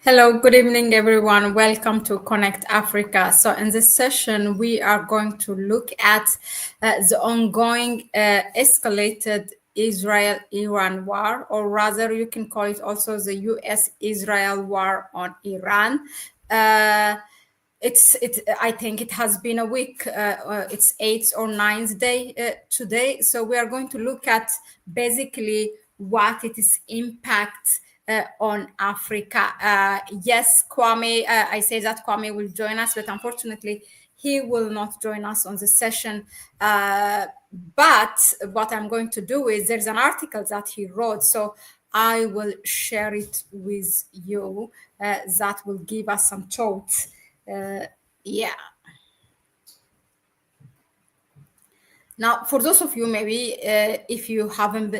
Hello, good evening, everyone. Welcome to Connect Africa. So, in this session, we are going to look at the ongoing escalated Israel Iran war, or rather, you can call it also the US Israel war on Iran. I think it has been a week. It's 8th or 9th day today. So we are going to look at basically what it is impact on Africa. Yes, Kwame. I say that Kwame will join us, but unfortunately, he will not join us on the session. But what I'm going to do is there's an article that he wrote. So I will share it with you. That will give us some thoughts. Yeah. Now, for those of you, maybe if you haven't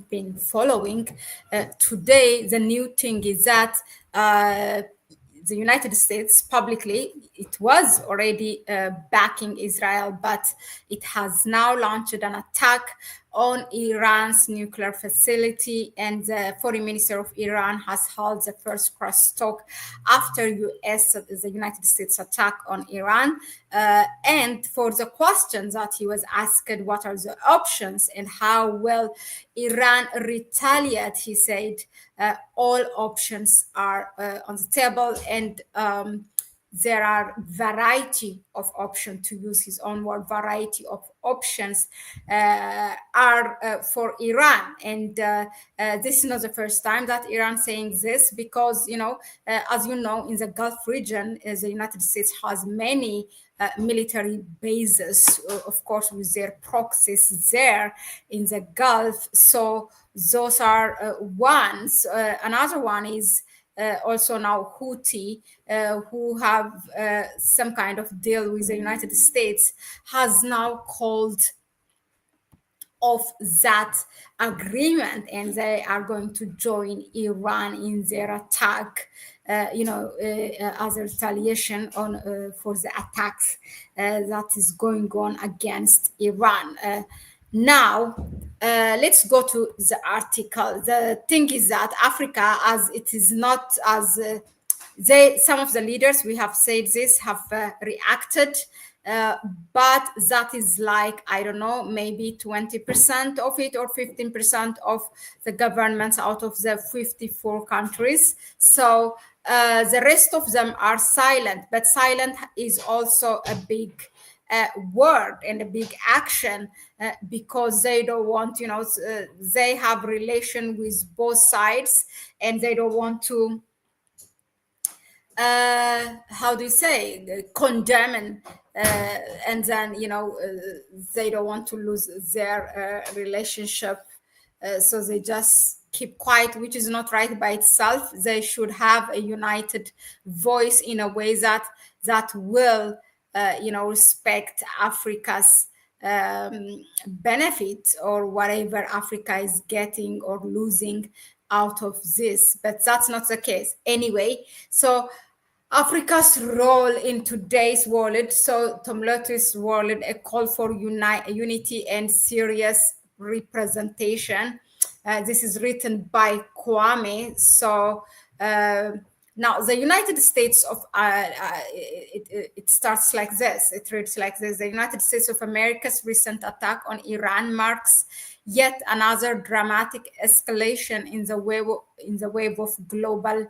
been following, today the new thing is that the United States publicly, it was already backing Israel, but it has now launched an attack on Iran's nuclear facility, and the foreign minister of Iran has held the first crosstalk after the United States attack on Iran. And for the question that he was asked, what are the options and how will Iran retaliate, he said, all options are on the table, and there are variety of options, to use his own word, variety of options are for Iran. And this is not the first time that Iran saying this, because, as you know, in the Gulf region, the United States has many military bases, of course, with their proxies there in the Gulf. So those are ones. Another one is also now Houthi, who have some kind of deal with the United States, has now called of that agreement, and they are going to join Iran in their attack, as a retaliation for the attacks that is going on against Iran. Now, let's go to the article. The thing is that Africa, as it is not as some of the leaders, we have said this, have reacted, but that is like, I don't know, maybe 20% of it or 15% of the governments out of the 54 countries. So the rest of them are silent, but silent is also a big word and a big action, because they don't want, they have relation with both sides, and they don't want to how do you say, condemn, and then they don't want to lose their relationship, so they just keep quiet, which is not right by itself. They should have a united voice in a way that will respect Africa's benefit, or whatever Africa is getting or losing out of this. But that's not the case anyway. So Africa's role in today's world. So Tomlot's world, a call for unity and serious representation. This is written by Kwame. So now the United States of it starts like this. It reads like this: the United States of America's recent attack on Iran marks yet another dramatic escalation in the wave of global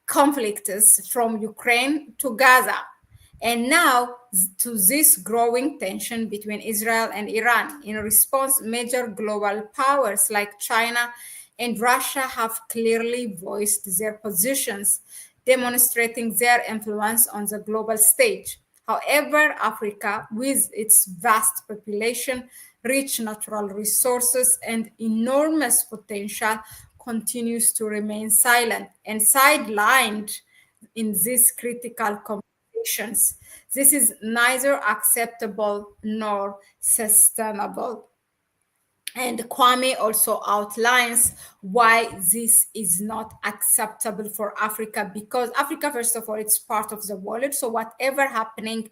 conflicts, from Ukraine to Gaza, and now to this growing tension between Israel and Iran. In response, major global powers like China and Russia have clearly voiced their positions, demonstrating their influence on the global stage. However, Africa, with its vast population, rich natural resources, and enormous potential, continues to remain silent and sidelined in these critical conversations. This is neither acceptable nor sustainable. And Kwame also outlines why this is not acceptable for Africa, because Africa, first of all, it's part of the world. So whatever happening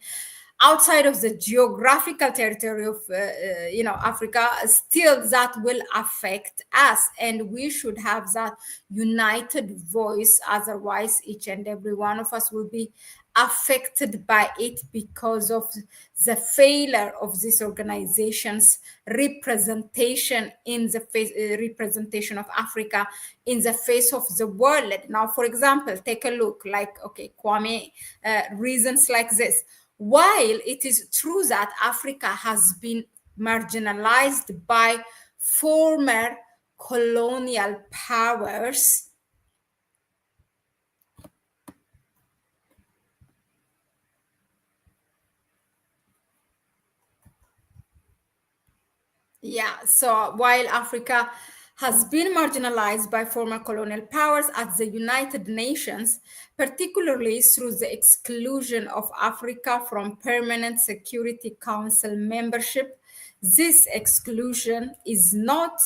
outside of the geographical territory of Africa, still that will affect us, and we should have that united voice. Otherwise, each and every one of us will be affected by it because of the failure of these organizations representation in the face, representation of Africa in the face of the world. Now, for example, take a look like, okay, Kwame, reasons like this. While it is true that Africa has been marginalized by former colonial powers, yeah, so while Africa has been marginalized by former colonial powers at the United Nations, particularly through the exclusion of Africa from permanent Security Council membership, this exclusion is not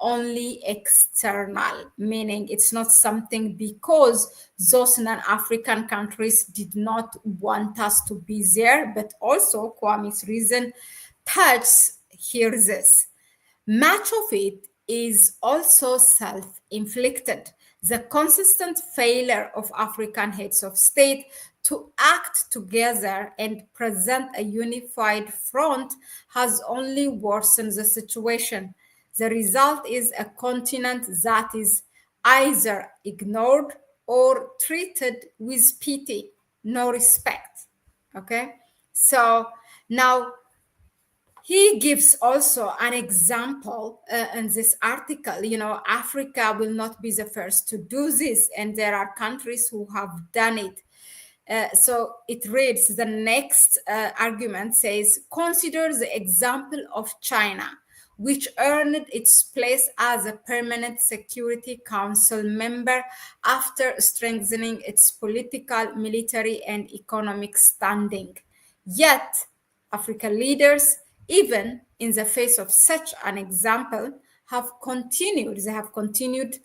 only external, meaning it's not something because those non-African countries did not want us to be there, but also Kwame's reason touches here this. Much of it is also self inflicted. The consistent failure of African heads of state to act together and present a unified front has only worsened the situation. The result is a continent that is either ignored or treated with pity, no respect. Okay? So now he gives also an example in this article. Africa will not be the first to do this, and there are countries who have done it. So it reads, the next argument says, consider the example of China, which earned its place as a permanent Security Council member after strengthening its political, military, and economic standing. Yet, African leaders, even in the face of such an example, they have continued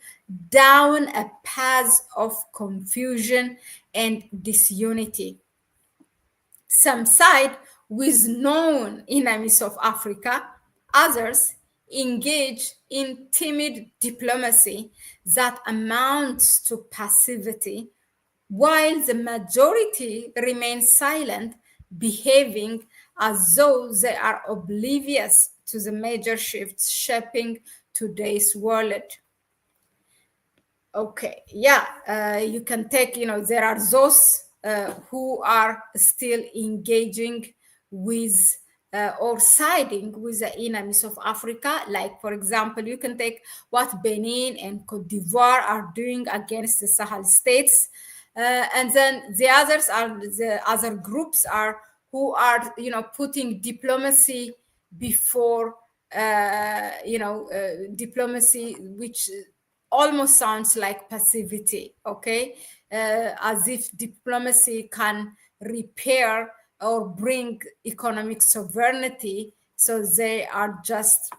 down a path of confusion and disunity. Some side with known enemies of Africa, others engage in timid diplomacy that amounts to passivity, while the majority remain silent, behaving as though they are oblivious to the major shifts shaping today's world. Okay, yeah, you can take, there are those who are still engaging with or siding with the enemies of Africa. Like, for example, you can take what Benin and Cote d'Ivoire are doing against the Sahel states. And then the other groups are who are, putting diplomacy before, diplomacy, which almost sounds like passivity, okay? As if diplomacy can repair or bring economic sovereignty. So they are just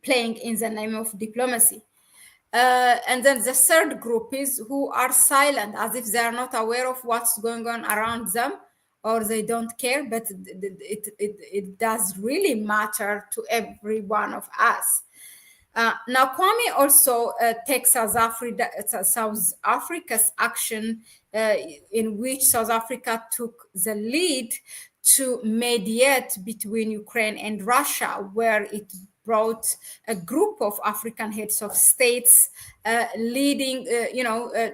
playing in the name of diplomacy. And then the third group is who are silent, as if they are not aware of what's going on around them, or they don't care, but it does really matter to every one of us. Now, Kwame also takes South Africa's action, in which South Africa took the lead to mediate between Ukraine and Russia, where it brought a group of African heads of states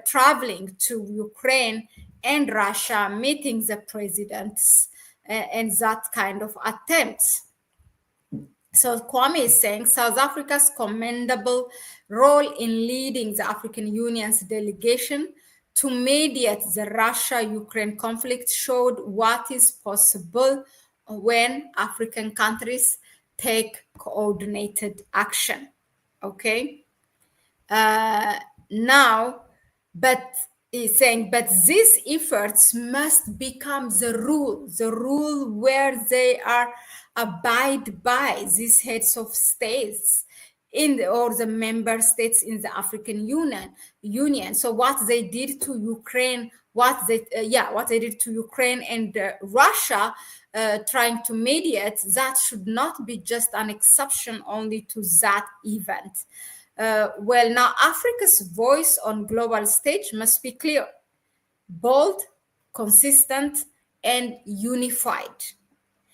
traveling to Ukraine and Russia, meeting the presidents, and that kind of attempts. So Kwame is saying South Africa's commendable role in leading the African Union's delegation to mediate the Russia-Ukraine conflict showed what is possible when African countries take coordinated action. Okay. Now, but he's saying, but these efforts must become the rule where they are abide by these heads of states or the member states in the African Union. So what they did to Ukraine what they did to Ukraine and Russia trying to mediate, that should not be just an exception only to that event. Well, now Africa's voice on global stage must be clear, bold, consistent, and unified.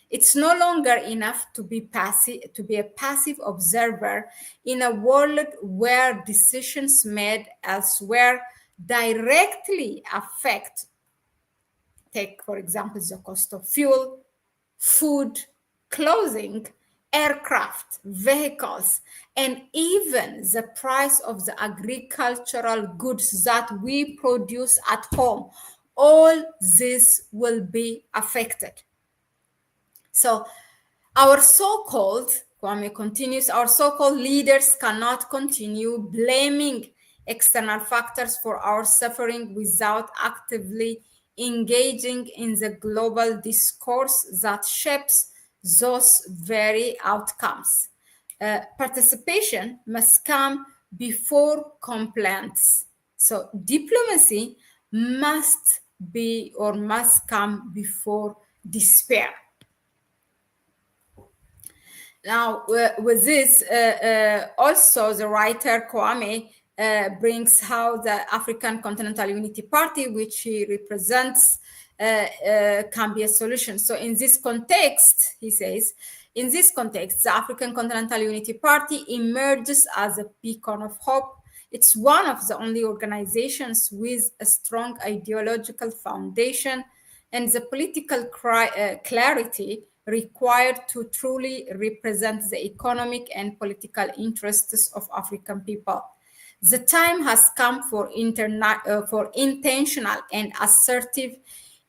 It's no longer enough to be passive, to be a passive observer in a world where decisions made elsewhere directly affect, take for example, the cost of fuel, food, clothing, aircraft, vehicles, and even the price of the agricultural goods that we produce at home. All this will be affected. So our so-called, Kwame continues, our so-called leaders cannot continue blaming external factors for our suffering without actively engaging in the global discourse that shapes those very outcomes. Participation must come before compliance. So diplomacy must come before despair. Now, with this, also the writer Kwame brings how the African Continental Unity Party, which he represents, can be a solution. So in this context, he says, in this context, the African Continental Unity Party emerges as a beacon of hope. It's one of the only organizations with a strong ideological foundation and the political clarity required to truly represent the economic and political interests of African people. The time has come for intentional and assertive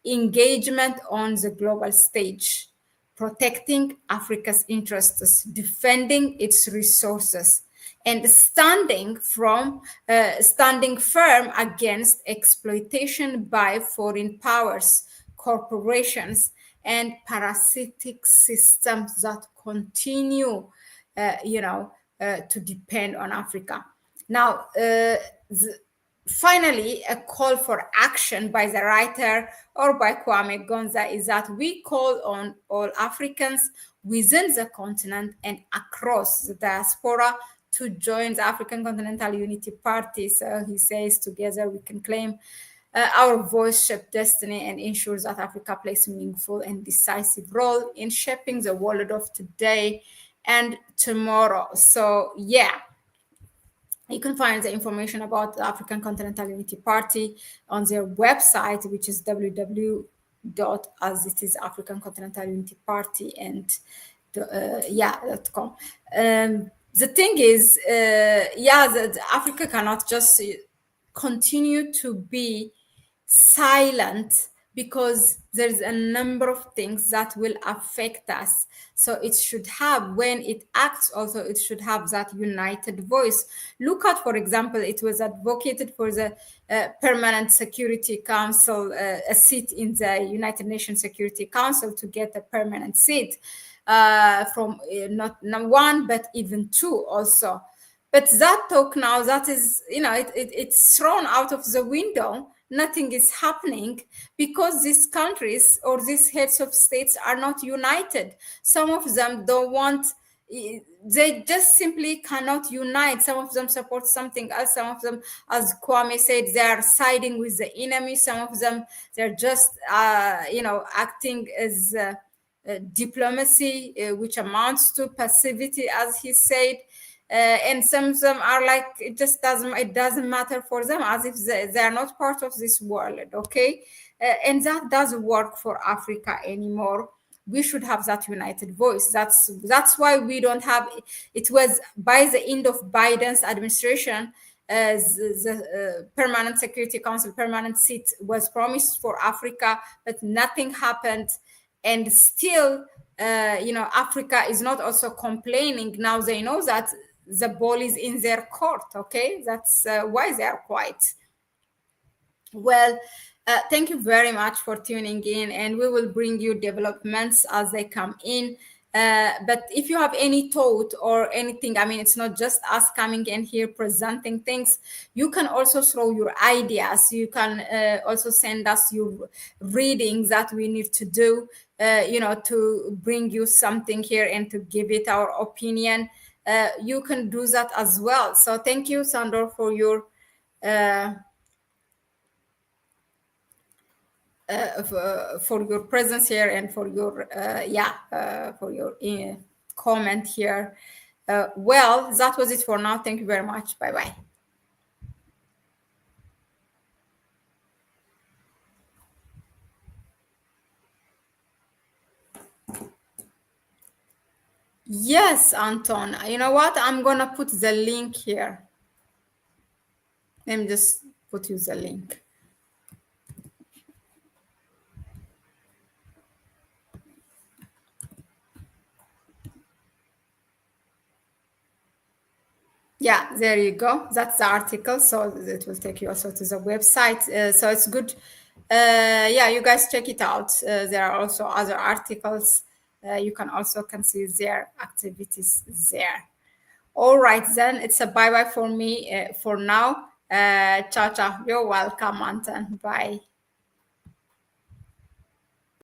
engagement on the global stage, protecting Africa's interests, defending its resources, and standing firm against exploitation by foreign powers, corporations, and parasitic systems that continue, to depend on Africa. Now, finally, a call for action by the writer or by Kwame Gonza is that we call on all Africans within the continent and across the diaspora to join the African Continental Unity Party. So he says, together we can claim our voice shape destiny and ensures that Africa plays a meaningful and decisive role in shaping the world of today and tomorrow. So, yeah. You can find the information about the African Continental Unity Party on their website, which is as it is African Continental Unity Party and .com. The thing is, that Africa cannot just continue to be silent, because there's a number of things that will affect us. So it should have, when it acts also, it should have that united voice. Look at, for example, it was advocated for the Permanent Security Council, a seat in the United Nations Security Council, to get a permanent seat from not one, but even two also. But that talk now, that is, it's thrown out of the window. Nothing is happening because these countries or these heads of states are not united. Some of them don't want, they just simply cannot unite. Some of them support something else. Some of them, as Kwame said, they are siding with the enemy. Some of them, they're just, acting as diplomacy, which amounts to passivity, as he said. And some of them are like, it doesn't matter for them, as if they are not part of this world, okay? And that doesn't work for Africa anymore. We should have that united voice. That's why we don't have, it was by the end of Biden's administration, the Permanent Security Council permanent seat was promised for Africa, but nothing happened. And still, Africa is not also complaining. Now they know that the ball is in their court, okay? That's why they are quiet. Well, thank you very much for tuning in, and we will bring you developments as they come in. But if you have any thought or anything, I mean, it's not just us coming in here presenting things. You can also throw your ideas. You can also send us your readings that we need to do, to bring you something here and to give it our opinion. You can do that as well. So thank you, Sandor, for your uh, for your presence here and for your for your comment here. Well, that was it for now. Thank you very much. Bye bye. Yes, Anton. You know what? I'm gonna put the link here. Let me just put you the link. Yeah, there you go. That's the article. So it will take you also to the website. So it's good. Yeah, you guys check it out. There are also other articles. You can also can see their activities there. All right, then it's a bye bye for me for now. Ciao, ciao. You're welcome, Anton. Bye.